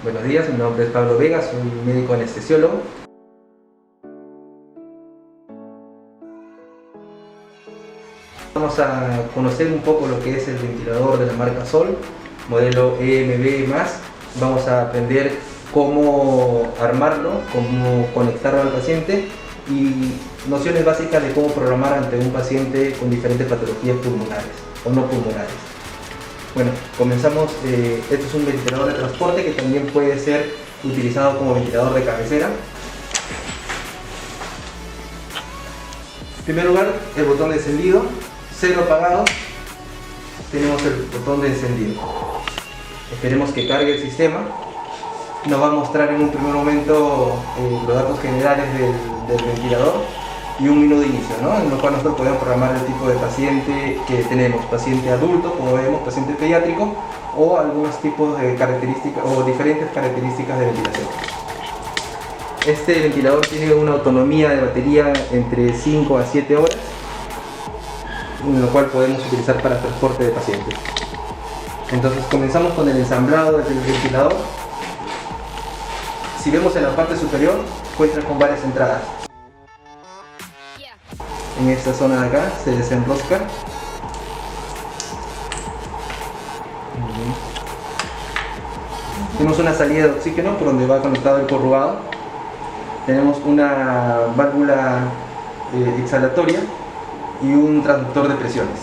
Buenos días, mi nombre es Pablo Vega, soy médico anestesiólogo. Vamos a conocer un poco lo que es el ventilador de la marca Sol, modelo EMB+. Vamos a aprender cómo armarlo, cómo conectarlo al paciente y nociones básicas de cómo programar ante un paciente con diferentes patologías pulmonares o no pulmonares. Bueno, comenzamos. Este es un ventilador de transporte que también puede ser utilizado como ventilador de cabecera. En primer lugar, el botón de encendido, 0 apagado, tenemos el botón de encendido. Esperemos que cargue el sistema. Nos va a mostrar en un primer momento los datos generales del ventilador y un menú de inicio, ¿no? En el cual nosotros podemos programar el tipo de paciente que tenemos, paciente adulto, como vemos, paciente pediátrico, o algunos tipos de características o diferentes características de ventilación. Este ventilador tiene una autonomía de batería entre 5 a 7 horas, en lo cual podemos utilizar para transporte de pacientes. Entonces comenzamos con el ensamblado del ventilador. Si vemos en la parte superior, cuenta con varias entradas. En esta zona de acá se desenrosca. Tenemos una salida de oxígeno por donde va conectado el corrugado. Tenemos una válvula exhalatoria y un transductor de presiones,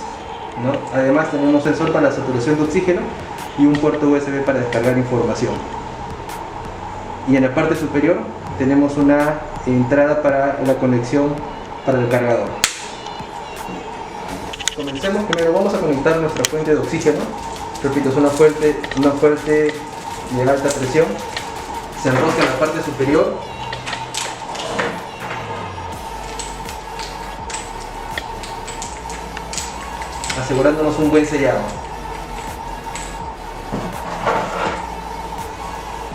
¿no? Además tenemos un sensor para la saturación de oxígeno y un puerto USB para descargar información. Y en la parte superior tenemos una entrada para la conexión para el cargador. Comencemos. Primero vamos a conectar nuestra fuente de oxígeno. Repito, es una fuente de alta presión. Se enrosca en la parte superior. Asegurándonos un buen sellado.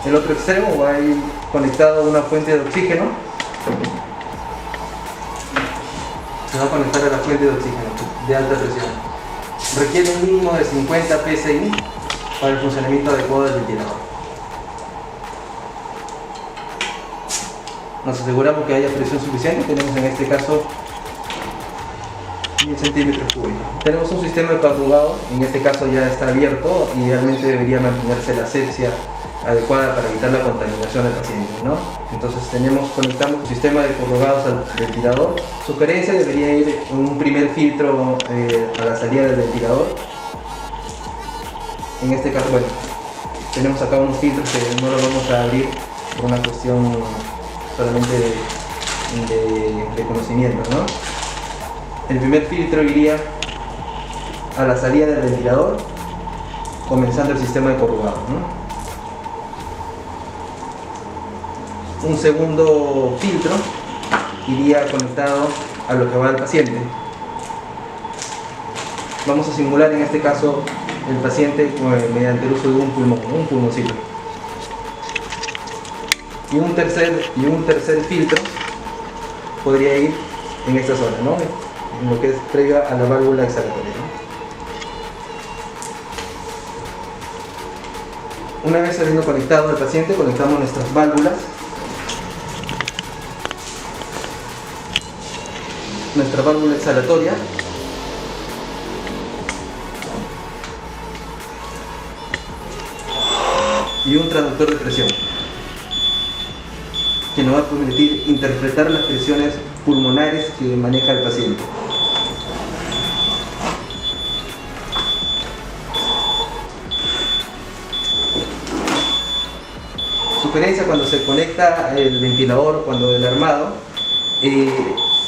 El otro extremo va a ir conectado a una fuente de oxígeno. Se va a conectar a la fuente de oxígeno de alta presión. Requiere un mínimo de 50 psi para el funcionamiento adecuado del ventilador. Nos aseguramos que haya presión suficiente. Tenemos en este caso 10 centímetros cúbicos. Tenemos un sistema de corrugado, en este caso ya está abierto y realmente debería mantenerse la asepsia adecuada para evitar la contaminación del paciente, ¿no? Entonces conectamos un sistema de corrugados al ventilador. Sugerencia: debería ir un primer filtro a la salida del ventilador. En este caso, bueno, tenemos acá unos filtros que no los vamos a abrir por una cuestión solamente de conocimiento, ¿no? El primer filtro iría a la salida del ventilador, comenzando el sistema de corrugado, ¿no? Un segundo filtro iría conectado a lo que va al paciente. Vamos a simular en este caso el paciente mediante el uso de un pulmoncito. Y un tercer filtro podría ir en esta zona, ¿no? En lo que es previa a la válvula exhalatoria, ¿no? Una vez habiendo conectado al paciente, conectamos nuestras válvulas. Nuestra válvula exhalatoria. Y un transductor de presión que nos va a permitir interpretar las presiones pulmonares que maneja el paciente. Sugerencia: cuando se conecta el ventilador, cuando el armado,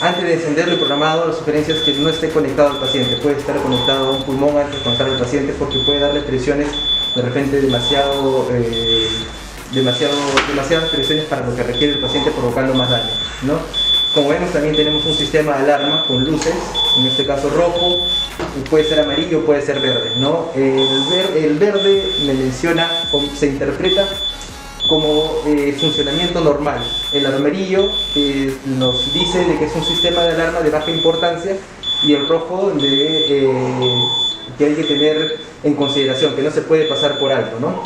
antes de encenderlo y programado, la sugerencia es que no esté conectado al paciente. Puede estar conectado a un pulmón antes de conectar al paciente, porque puede darle presiones de repente demasiadas presiones para lo que requiere el paciente, provocando más daño, ¿no? Como vemos, también tenemos un sistema de alarma con luces, en este caso rojo, puede ser amarillo, puede ser verde, ¿no? El verde se interpreta como funcionamiento normal. El amarillo nos dice de que es un sistema de alarma de baja importancia, y el rojo que hay que tener en consideración, que no se puede pasar por alto, ¿no?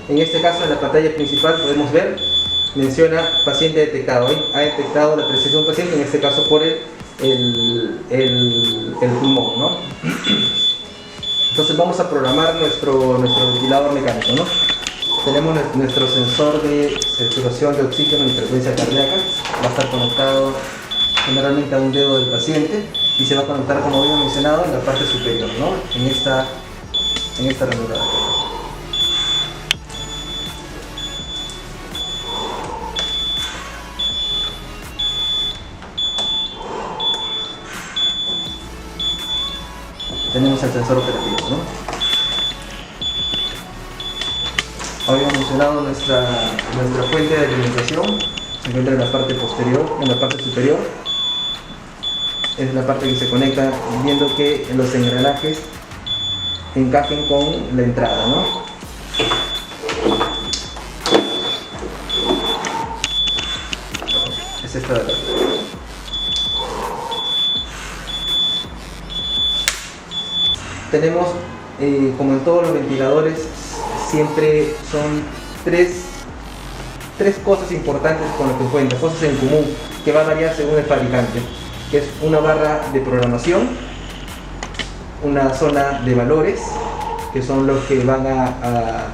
En este caso, en la pantalla principal podemos ver, menciona paciente detectado. Ha detectado la presencia de un paciente, en este caso por el pulmón, ¿no? Entonces vamos a programar nuestro ventilador mecánico, ¿no? Tenemos nuestro sensor de saturación de oxígeno y frecuencia cardíaca. Va a estar conectado generalmente a un dedo del paciente y se va a conectar, como había mencionado, en la parte superior, ¿no? En esta ranura. Tenemos el sensor operativo, ¿no? Habíamos mencionado nuestra fuente de alimentación. Se encuentra en la parte posterior, en la parte superior. Es la parte que se conecta, viendo que los engranajes encajen con la entrada, ¿no? Es esta de acá. Tenemos, como en todos los ventiladores, siempre son tres cosas importantes con lo que cuenta, cosas en común, que va a variar según el fabricante, que es una barra de programación, una zona de valores, que son los que van a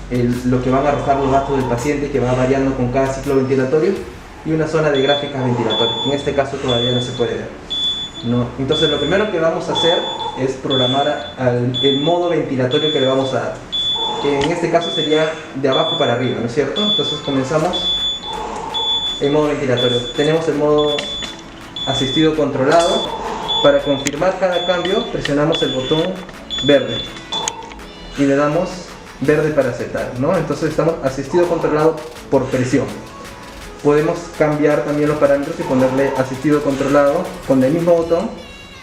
arrojar los datos del paciente, que va variando con cada ciclo ventilatorio, y una zona de gráficas ventilatorias. En este caso todavía no se puede ver, ¿no? Entonces lo primero que vamos a hacer es programar el modo ventilatorio que le vamos a dar, que en este caso sería de abajo para arriba, ¿no es cierto? Entonces comenzamos el modo ventilatorio. Tenemos el modo asistido controlado. Para confirmar cada cambio presionamos el botón verde y le damos verde para aceptar, ¿no? Entonces estamos asistido controlado por presión. Podemos cambiar también los parámetros y ponerle asistido controlado con el mismo botón.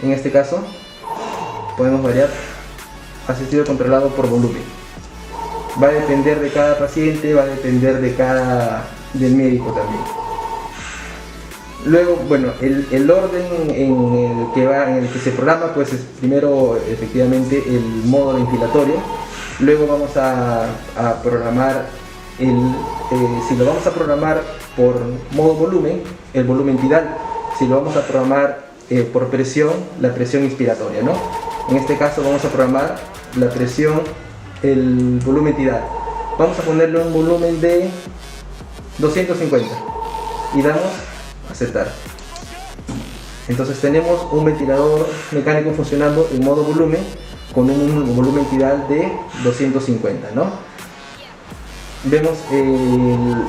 En este caso podemos variar asistido controlado por volumen. Va a depender de cada paciente, va a depender del médico también. Luego, bueno, el orden en el que se programa, pues es primero efectivamente el modo ventilatorio. Luego vamos a programar si lo vamos a programar por modo volumen, el volumen tidal. Si lo vamos a programar por presión, la presión inspiratoria, ¿no? En este caso vamos a programar la presión, el volumen tidal. Vamos a ponerle un volumen de 250 y damos aceptar. Entonces tenemos un ventilador mecánico funcionando en modo volumen con un volumen tidal de 250, ¿no? Vemos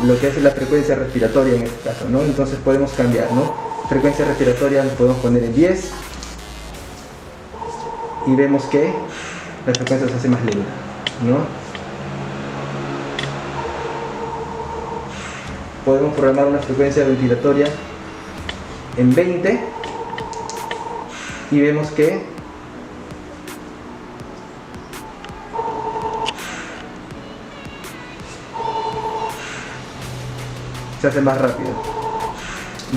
lo que es la frecuencia respiratoria en este caso, ¿no? Entonces podemos cambiar, ¿no? Frecuencia respiratoria la podemos poner en 10 y vemos que la frecuencia se hace más lenta, ¿no? Podemos programar una frecuencia ventilatoria en 20 y vemos que se hace más rápido.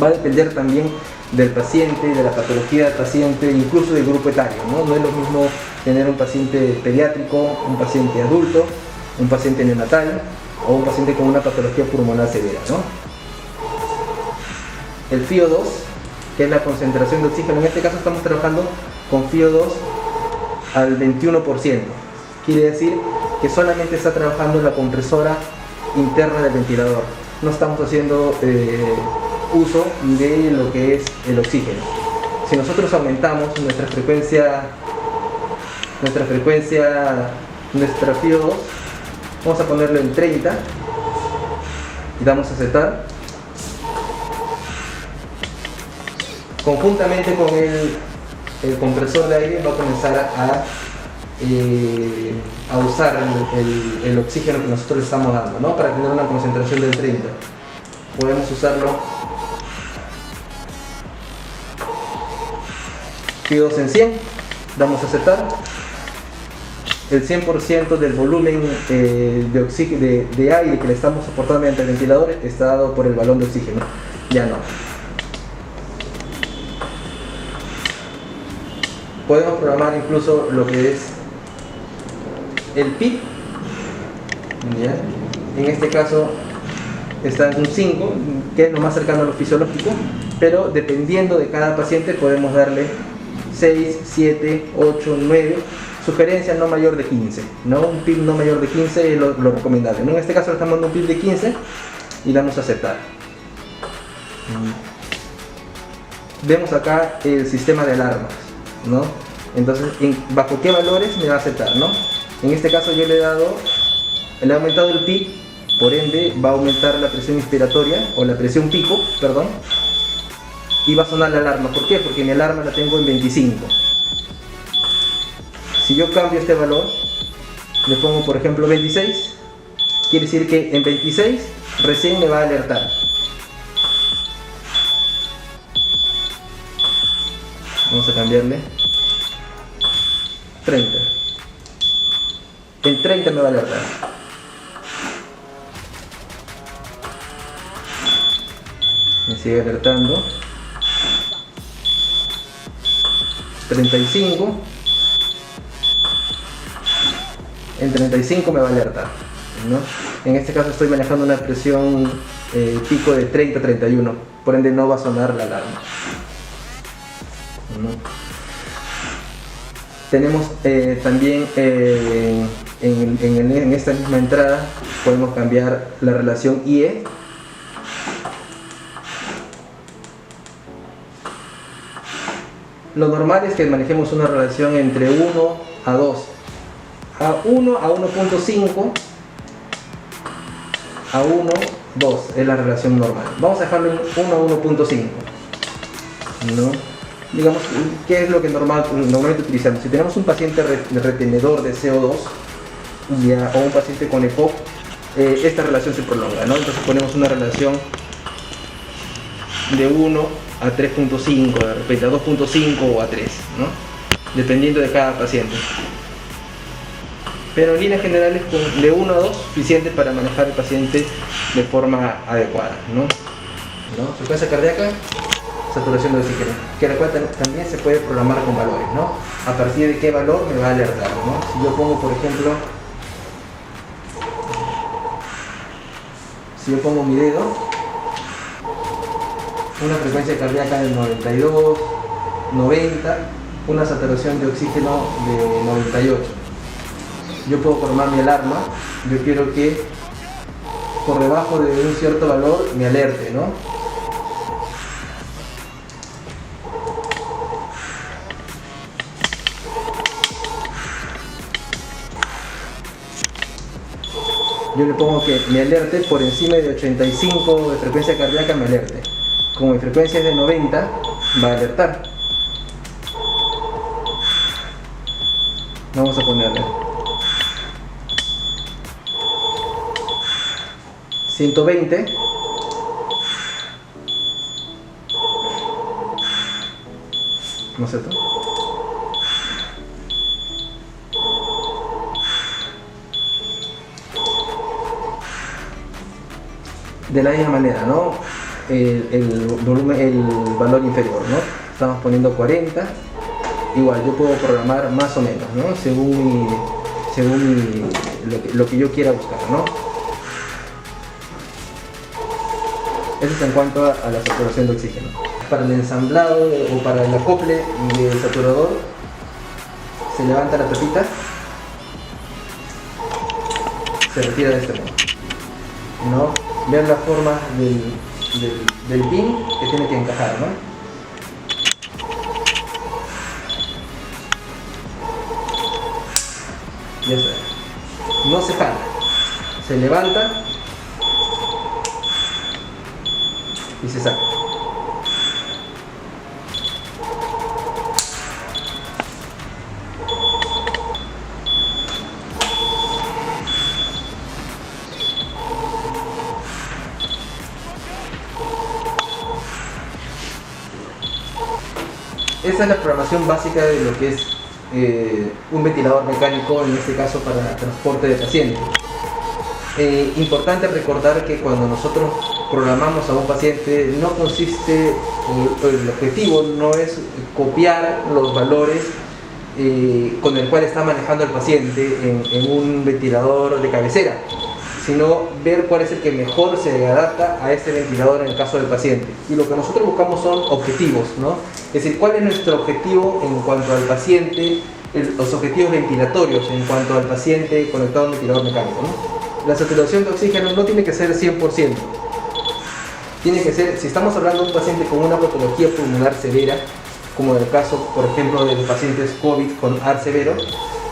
Va a depender también del paciente, de la patología del paciente, incluso del grupo etario, ¿no? No es lo mismo tener un paciente pediátrico, un paciente adulto, un paciente neonatal o un paciente con una patología pulmonar severa, ¿no? El FiO2, que es la concentración de oxígeno, en este caso estamos trabajando con FiO2 al 21%. Quiere decir que solamente está trabajando la compresora interna del ventilador. No estamos haciendo uso de lo que es el oxígeno. Si nosotros aumentamos nuestra frecuencia, nuestra FiO2, vamos a ponerlo en 30 y damos a aceptar. Conjuntamente con el compresor de aire va a comenzar a usar el oxígeno que nosotros le estamos dando, ¿no? Para tener una concentración del 30. Podemos usarlo FiO2 en 100, damos a aceptar. El 100% del volumen de aire que le estamos soportando mediante el ventilador está dado por el balón de oxígeno. Ya no. Podemos programar incluso lo que es el PIB ¿ya? En este caso está en un 5, que es lo más cercano a lo fisiológico, pero dependiendo de cada paciente podemos darle 6, 7, 8, 9, sugerencia no mayor de 15, ¿no? Un PIB no mayor de 15 es lo recomendable, ¿no? En este caso le estamos dando un PIB de 15 y le damos a aceptar. Vemos acá el sistema de alarmas, ¿no? Entonces, ¿bajo qué valores me va a aceptar, no? En este caso yo le he aumentado el PIB, por ende va a aumentar la presión inspiratoria, o la presión pico, perdón, y va a sonar la alarma. ¿Por qué? Porque mi alarma la tengo en 25. Si yo cambio este valor, le pongo por ejemplo 26, quiere decir que en 26 recién me va a alertar. Vamos a cambiarle 30. En 30 me va a alertar. Me sigue alertando. 35. En 35 me va a alertar, ¿no? En este caso estoy manejando una presión pico de 30-31, por ende no va a sonar la alarma, ¿no? Tenemos también en esta misma entrada podemos cambiar la relación IE. Lo normal es que manejemos una relación entre 1 a 2. A 1 a 1.5 a 1, 2 es la relación normal. Vamos a dejarlo en 1 a 1.5, ¿no? Digamos, ¿qué es lo que normalmente utilizamos? Si tenemos un paciente retenedor de CO2 o un paciente con EPOC, esta relación se prolonga, ¿no? Entonces ponemos una relación de 1 a 3.5, de repente a 2.5 o a 3, ¿no? Dependiendo de cada paciente. Pero en líneas generales de 1 a 2 suficiente para manejar el paciente de forma adecuada, ¿no? Frecuencia cardíaca, saturación de oxígeno, que la cual también se puede programar con valores, ¿no? A partir de qué valor me va a alertar, ¿no? Si yo pongo, por ejemplo, mi dedo, una frecuencia cardíaca de 92, 90, una saturación de oxígeno de 98. Yo puedo programar mi alarma. Yo quiero que por debajo de un cierto valor me alerte, ¿no? Yo le pongo que me alerte por encima de 85 de frecuencia cardíaca, me alerte. Como mi frecuencia es de 90, va a alertar. Vamos a ponerle 120. ¿No es cierto? De la misma manera, ¿no? El volumen, el valor inferior, ¿no? Estamos poniendo 40. Igual yo puedo programar más o menos, ¿no? Según lo que yo quiera buscar, ¿no? Eso es en cuanto a la saturación de oxígeno. Para el ensamblado o para el acople del saturador, se levanta la tapita, se retira de este modo, ¿no? Vean la forma del pin que tiene que encajar, ¿no? Ya está. No se jala, se levanta y se saca. Esa es la programación básica de lo que es un ventilador mecánico, en este caso para transporte de pacientes. Importante recordar que cuando nosotros programamos a un paciente, no consiste, el objetivo no es copiar los valores con el cual está manejando el paciente en un ventilador de cabecera, sino ver cuál es el que mejor se adapta a este ventilador en el caso del paciente. Y lo que nosotros buscamos son objetivos, ¿no? Es decir, cuál es nuestro objetivo en cuanto al paciente, los objetivos ventilatorios en cuanto al paciente conectado a un ventilador mecánico, ¿no? La saturación de oxígeno no tiene que ser 100%. Tiene que ser, si estamos hablando de un paciente con una patología pulmonar severa, como en el caso, por ejemplo, de los pacientes COVID con AR severo,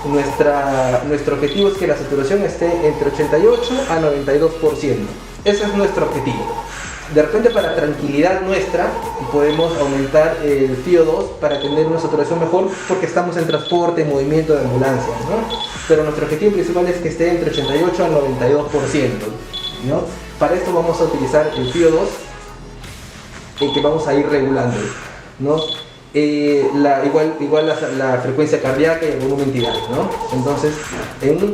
nuestro objetivo es que la saturación esté entre 88 a 92%. Ese es nuestro objetivo. De repente, para tranquilidad nuestra, podemos aumentar el FiO2 para tener una saturación mejor porque estamos en transporte, en movimiento de ambulancia, ¿no? Pero nuestro objetivo principal es que esté entre 88 a 92%, ¿no? Para esto vamos a utilizar el FiO2, el que vamos a ir regulando, ¿no? Igual la frecuencia cardíaca y el volumen tidal, ¿no? Entonces, en los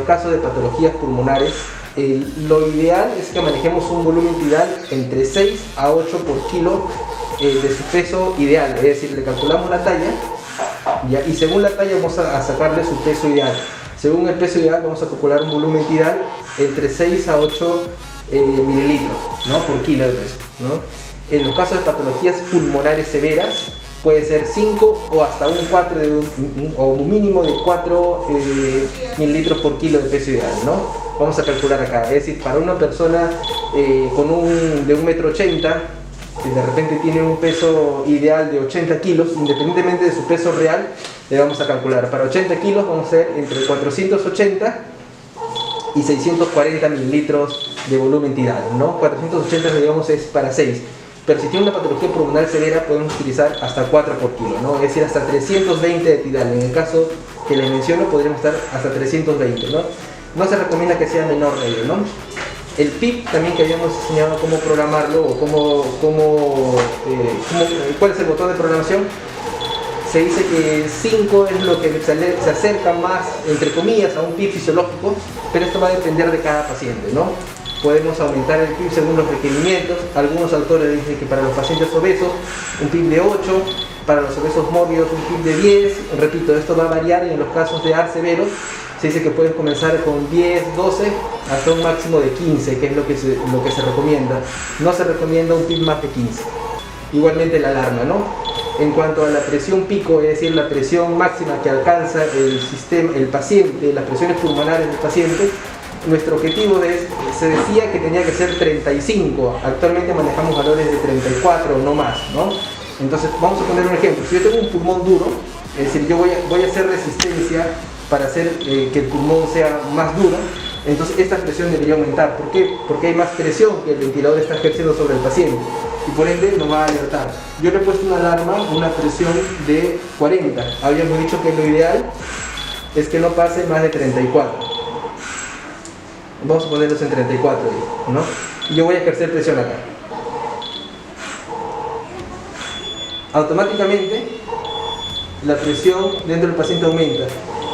casos de patologías pulmonares, lo ideal es que manejemos un volumen tidal entre 6 a 8 por kilo de su peso ideal, es decir, le calculamos la talla, ¿ya? Y según la talla vamos a sacarle su peso ideal. Según el peso ideal vamos a calcular un volumen tidal entre 6 a 8 mililitros, ¿no? Por kilo de peso, ¿no? En los casos de patologías pulmonares severas puede ser 5 o hasta un 4 o un mínimo de 4 mililitros por kilo de peso ideal, ¿no? Vamos a calcular acá, es decir, para una persona de 1,80 m, que de repente tiene un peso ideal de 80 kilos, independientemente de su peso real, le vamos a calcular. Para 80 kilos vamos a hacer entre 480 y 640 mililitros de volumen tidal, ¿no? 480, digamos, es para 6. Pero si tiene una patología pulmonar severa podemos utilizar hasta 4 por kilo, ¿no? Es decir, hasta 320 de tidal. En el caso que les menciono podríamos estar hasta 320, ¿no? No se recomienda que sea menor de ello, ¿no? El PIP también, que habíamos enseñado cómo programarlo o cuál es el botón de programación. Se dice que 5 es lo que se acerca más, entre comillas, a un PIP fisiológico, pero esto va a depender de cada paciente, ¿no? Podemos aumentar el PIP según los requerimientos. Algunos autores dicen que para los pacientes obesos un PIP de 8, para los obesos mórbidos un PIP de 10. Repito, esto va a variar, y en los casos de AR severos se dice que pueden comenzar con 10, 12 hasta un máximo de 15, que es lo que se recomienda. No se recomienda un PIP más de 15. Igualmente la alarma, ¿no? En cuanto a la presión pico, es decir, la presión máxima que alcanza el paciente, las presiones pulmonares del paciente, nuestro objetivo se decía que tenía que ser 35, actualmente manejamos valores de 34 o no más, ¿no? Entonces vamos a poner un ejemplo. Si yo tengo un pulmón duro, es decir, yo voy a hacer resistencia para hacer que el pulmón sea más duro, entonces esta presión debería aumentar. ¿Por qué? Porque hay más presión que el ventilador está ejerciendo sobre el paciente y por ende nos va a alertar. Yo le he puesto una alarma, una presión de 40. Habíamos dicho que lo ideal es que no pase más de 34. Vamos a ponerlos en 34, ¿no? Y yo voy a ejercer presión acá. Automáticamente la presión dentro del paciente aumenta.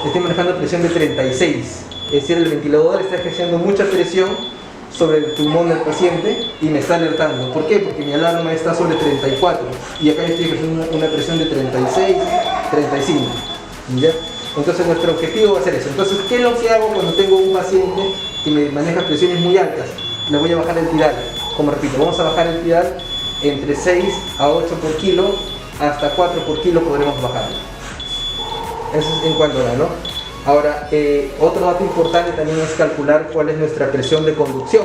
Estoy manejando presión de 36. Es decir, el ventilador está ejerciendo mucha presión sobre el pulmón del paciente y me está alertando. ¿Por qué? Porque mi alarma está sobre 34 y acá yo estoy ejerciendo una presión de 36, 35. ¿Ya? Entonces nuestro objetivo va a ser eso. Entonces, ¿qué es lo que hago cuando tengo un paciente que me maneja presiones muy altas? Le voy a bajar el tidal. Como repito, vamos a bajar el tidal entre 6 a 8 por kilo, hasta 4 por kilo podremos bajarlo. Eso es en cuanto a, ¿no? Ahora, otro dato importante también es calcular cuál es nuestra presión de conducción.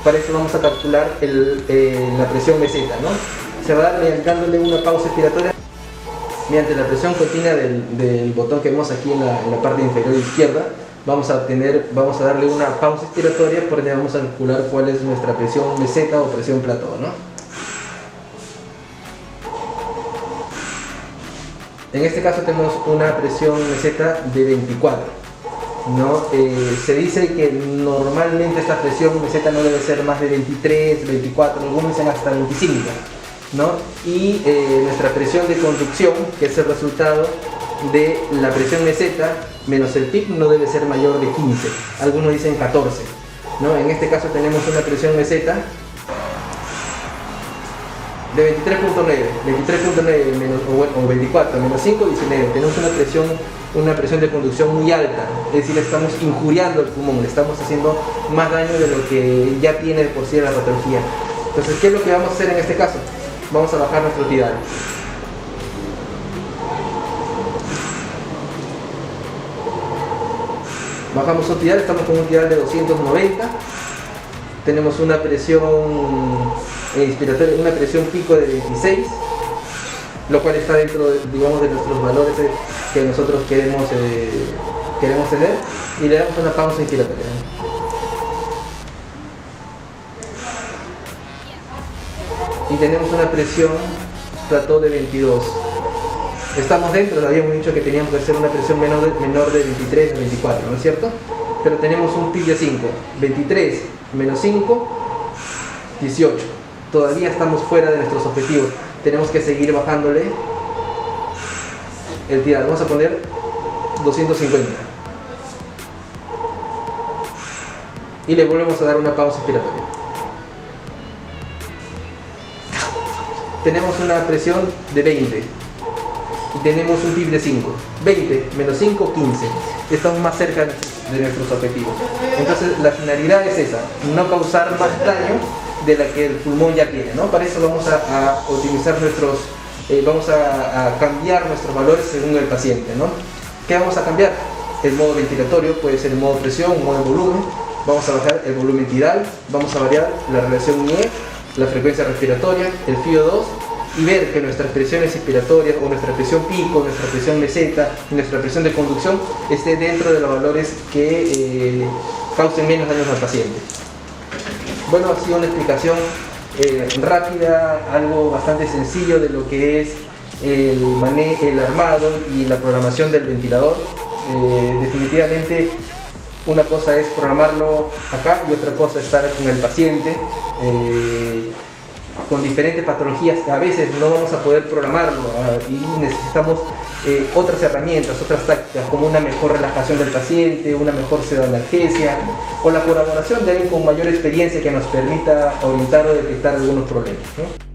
Para eso vamos a calcular la presión meseta, ¿no? Se va a dar dándole una pausa expiratoria mediante la presión continua del botón que vemos aquí en la parte inferior izquierda. Vamos a darle una pausa expiratoria, por ende vamos a calcular cuál es nuestra presión meseta o presión plató, ¿no? En este caso tenemos una presión meseta de 24, ¿no? Se dice que normalmente esta presión meseta no debe ser más de 23, 24, algunos dicen hasta 25, ¿no? Y nuestra presión de conducción, que es el resultado de la presión meseta menos el PIC, no debe ser mayor de 15, algunos dicen 14, ¿no? En este caso tenemos una presión meseta de 23.9 menos, o 24, menos 5, 19. Tenemos una presión de conducción muy alta, es decir, estamos injuriando el pulmón, le estamos haciendo más daño de lo que ya tiene de por sí la patología. Entonces, ¿qué es lo que vamos a hacer en este caso? Vamos a bajar nuestro tidal. Bajamos un tidal, estamos con un tidal de 290. Tenemos una presión inspiratoria, una presión pico de 26, lo cual está dentro, digamos, de nuestros valores que nosotros queremos tener, y le damos una pausa inspiratoria. Y tenemos una presión plató de 22. Estamos dentro, habíamos dicho que teníamos que hacer una presión menor de 23 a 24, ¿no es cierto? Pero tenemos un PIB de 5, 23 menos 5, 18. Todavía estamos fuera de nuestros objetivos. Tenemos que seguir bajándole el tidal. Vamos a poner 250. Y le volvemos a dar una pausa inspiratoria. Tenemos una presión de 20. Y tenemos un PIB de 5. 20 menos 5, 15. Estamos más cerca de nuestros objetivos. Entonces la finalidad es esa, no causar más daño de la que el pulmón ya tiene, ¿no? Para eso vamos a optimizar vamos a cambiar nuestros valores según el paciente, ¿no? ¿Qué vamos a cambiar? El modo ventilatorio, puede ser el modo presión, un modo volumen. Vamos a bajar el volumen tidal, vamos a variar la relación IE, la frecuencia respiratoria, el FiO2, y ver que nuestras presiones inspiratorias, o nuestra presión pico, nuestra presión meseta, nuestra presión de conducción esté dentro de los valores que causen menos daños al paciente. Bueno, ha sido una explicación rápida, algo bastante sencillo de lo que es el armado y la programación del ventilador. Definitivamente una cosa es programarlo acá y otra cosa es estar con el paciente. Con diferentes patologías que a veces no vamos a poder programarlo, y necesitamos otras herramientas, otras tácticas, como una mejor relajación del paciente, una mejor pseudoanalgesia, o la colaboración de alguien con mayor experiencia que nos permita orientar o detectar algunos problemas, ¿no?